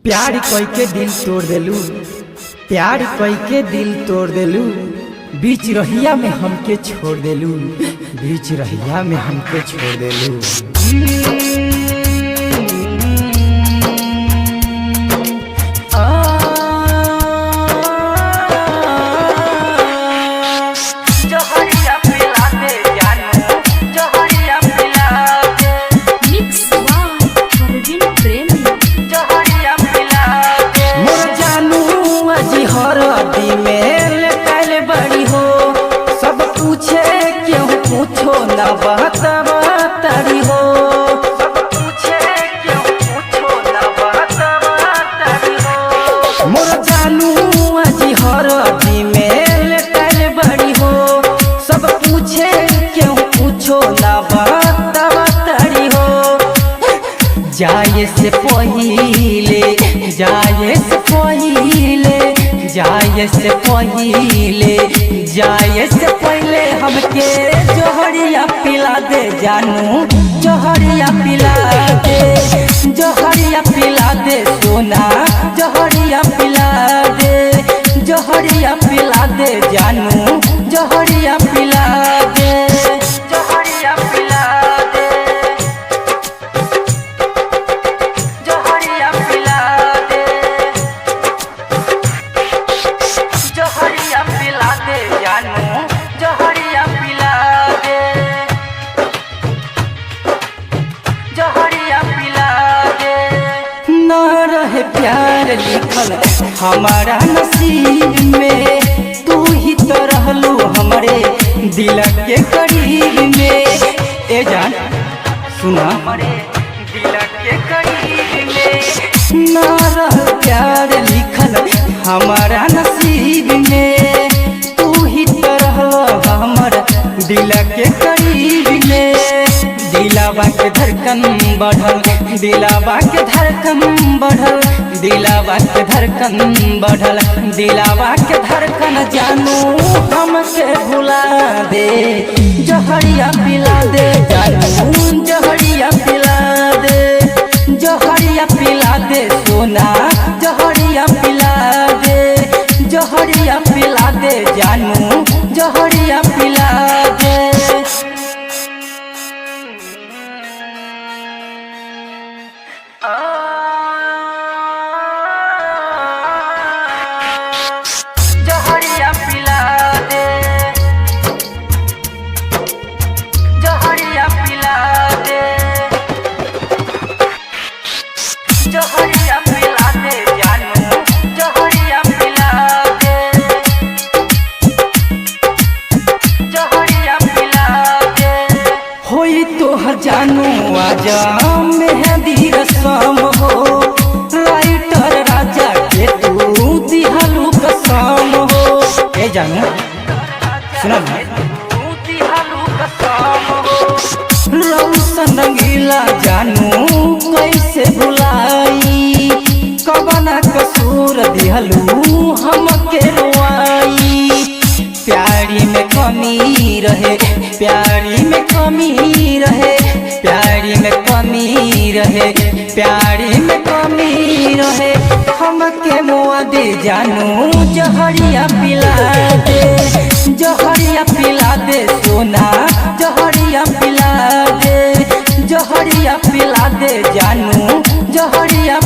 प्यार कोई के दिल तोड़ देलू, प्यार कोई के दिल तोड़ देलू, बीच रहिया में हमके छोड़ देलू, बीच रहिया में हमके छोड़ देलू। पूछो ना बात बतारी हो, सब पूछे क्यों पूछो ना बात बतारी हो। मोर जानू अजी हर दी में लेटल बड़ी हो, सब पूछे क्यों पूछो ना बात बतारी हो। जाए से पहिले, जाए से पहिले, जाए से पहिले, जाए से पहले हमके जोहरिया पिला दे जानू, जोहरिया पिला दे, जोहरिया पिला दे सोना, जोहरिया पिला दे, जोहरिया पिला दे जानू, जोहरिया पिला दे, जोहरिया पिला दे, जोहरिया पिला दे, जोहरिया पिला दे जानू, जोहरिया पिला दे, जोहरिया पिला दे। ना रहे प्यार लिखल हमारा नसीब में, तू ही तो रहलू हमारे दिल के करीब में। ए जान सुना, हमारे दिल के करीब में। ना रहे प्यार लिखल हमारा नसीब में, तू ही तो रहला हमर दिल के करीब में। दिलावा के धड़कन बढ़ल, दिलावा के धड़कन बढ़ल, दिलावा के धड़कन बढ़ल, दिलावा के धड़कन जानू हमके भुला दे, जोहरिया पिला दे जानू, जोहरिया पिला दे, जोहरिया पिला दे सोना, जोहरिया पिला दे, जोहरिया पिला दे जानू, जोहरिया पिला दे। जोहरिया पिला दे, जोहरिया पिला दे, जोहरिया पिला दे जानू, जोहरिया पिला दे, जोहरिया पिला दे। होई तोहर जानू आजा मेहंदी रस्म हो, राइटर राजा के तू दिहालू कसम हो। ए जानू सुना ना, रौशन रंगीला जानू कैसे भुलाई, कबना कसूर दिहलू हमके रुआई। प्यारी में कमी रहे, प्यारी में कमी रहे, प्यारी में कमी रहे, प्यारी में कमी रहे, हमके मुआ दे जानू, जोहरिया पिला दे, जोहरिया पिला दे सोना, जोहरिया पिला दे, जोहरिया पिला दे जानू, जोहरिया